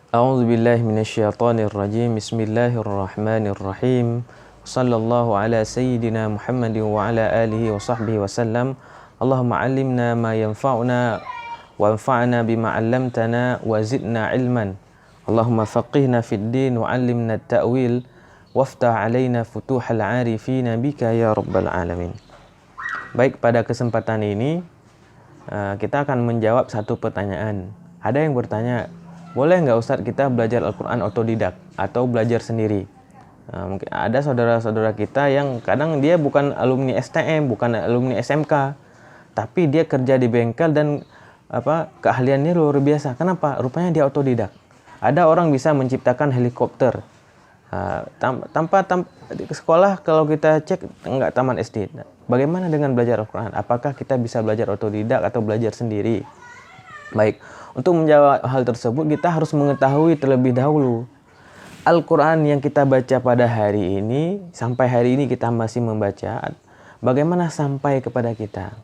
A'udzu billahi minasyaitonir rajim. Bismillahirrahmanirrahim. Sallallahu ala sayyidina Muhammadin wa ala alihi wa sahbihi wasallam. Allahumma 'allimna ma yanfa'una wa anfa'na bima 'allamtana wa zidna ilman. Allahumma faqihna fid din wa 'allimna at-ta'wil waftah 'alaina futuhal 'arifina bika ya rabbal alamin. Baik, pada kesempatan ini kita akan menjawab satu pertanyaan. Ada yang bertanya, boleh nggak Ustadz kita belajar Al-Quran otodidak atau belajar sendiri? Mungkin ada saudara-saudara kita yang kadang dia bukan alumni STM, bukan alumni SMK, tapi dia kerja di bengkel dan keahliannya luar biasa. Kenapa? Rupanya dia otodidak. Ada orang bisa menciptakan helikopter tanpa di sekolah. Kalau kita cek nggak taman SD. Bagaimana dengan belajar Al-Quran? Apakah kita bisa belajar otodidak atau belajar sendiri? Baik, untuk menjawab hal tersebut kita harus mengetahui terlebih dahulu Al-Quran yang kita baca pada hari ini, sampai hari ini kita masih membaca, bagaimana sampai kepada kita.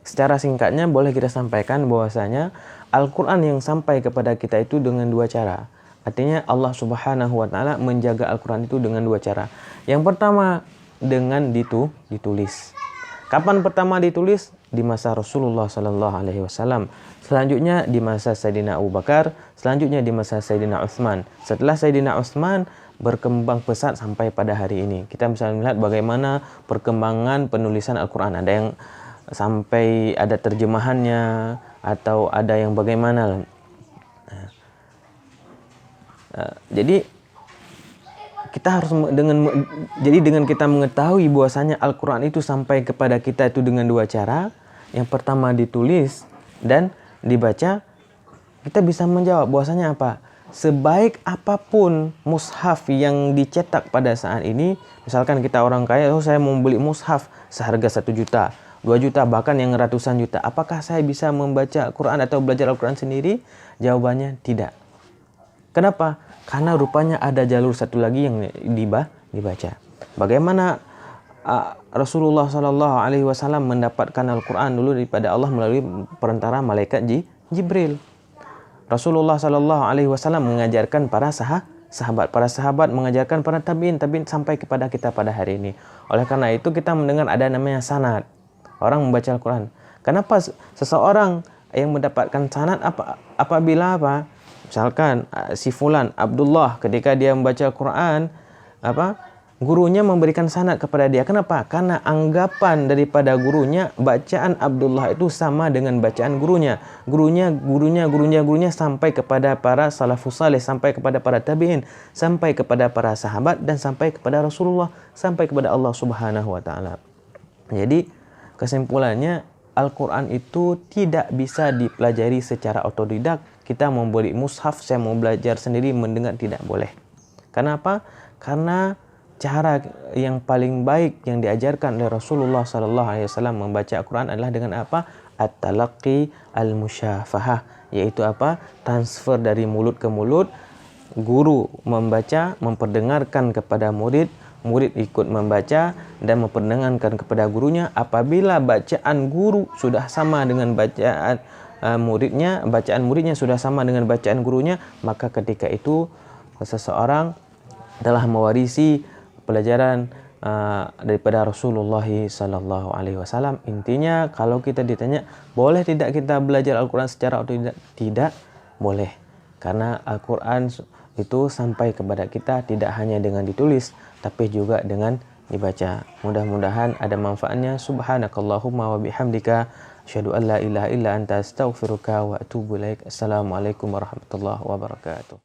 Secara singkatnya boleh kita sampaikan bahwasanya Al-Quran yang sampai kepada kita itu dengan dua cara. Artinya Allah Subhanahu wa Ta'ala menjaga Al-Quran itu dengan dua cara. Yang pertama dengan ditulis. Kapan pertama ditulis? Di masa Rasulullah Sallallahu Alaihi Wasallam. Selanjutnya di masa Sayyidina Abu Bakar. Selanjutnya di masa Sayyidina Utsman. Setelah Sayyidina Utsman berkembang pesat sampai pada hari ini. Kita bisa melihat bagaimana perkembangan penulisan Al-Quran. Ada yang sampai ada terjemahannya atau ada yang bagaimana. Jadi kita harus dengan kita mengetahui bahwasanya Al-Quran itu sampai kepada kita itu dengan dua cara. Yang pertama ditulis dan dibaca. Kita bisa menjawab bahwasanya apa? Sebaik apapun mushaf yang dicetak pada saat ini, misalkan kita orang kaya, saya mau beli mushaf seharga 1 juta, 2 juta, bahkan yang ratusan juta. Apakah saya bisa membaca Al-Quran atau belajar Al-Quran sendiri? Jawabannya tidak. Kenapa? Karena rupanya ada jalur satu lagi yang dibaca. Bagaimana Rasulullah Sallallahu Alaihi Wasallam mendapatkan Al-Quran dulu daripada Allah melalui perantara malaikat Jibril. Rasulullah Sallallahu Alaihi Wasallam mengajarkan para sahabat mengajarkan para tabiin sampai kepada kita pada hari ini. Oleh karena itu kita mendengar ada namanya sanad. Orang membaca Al-Quran. Kenapa seseorang yang mendapatkan sanad apabila misalkan si fulan Abdullah ketika dia membaca Al-Quran, gurunya memberikan sanad kepada dia. Kenapa? Karena anggapan daripada gurunya bacaan Abdullah itu sama dengan bacaan gurunya. Gurunya sampai kepada para salafus saleh, sampai kepada para tabi'in, sampai kepada para sahabat dan sampai kepada Rasulullah, sampai kepada Allah Subhanahu wa Ta'ala. Jadi kesimpulannya Al-Quran itu tidak bisa dipelajari secara otodidak. Kita mau beli mushaf, saya mau belajar sendiri, mendengar, tidak boleh. Kenapa? Karena cara yang paling baik yang diajarkan oleh Rasulullah Sallallahu Alaihi Wasallam membaca Al-Quran adalah dengan apa? At-talaqqi al-musyafahah, yaitu transfer dari mulut ke mulut. Guru membaca, memperdengarkan kepada murid, murid ikut membaca dan memperdengarkan kepada gurunya. Apabila bacaan guru sudah sama dengan bacaan muridnya sudah sama dengan bacaan gurunya, maka ketika itu seseorang telah mewarisi pelajaran daripada Rasulullah Sallallahu Alaihi Wasallam. Intinya kalau kita ditanya boleh tidak kita belajar Al-Quran secara otodidak, tidak boleh, karena Al-Quran itu sampai kepada kita tidak hanya dengan ditulis tapi juga dengan dibaca. Mudah-mudahan ada manfaatnya. Subhanakallahumma wa bihamdika asyhadu an la ilaha illa anta astaghfiruka wa atubu ilaik. Assalamualaikum warahmatullahi wabarakatuh.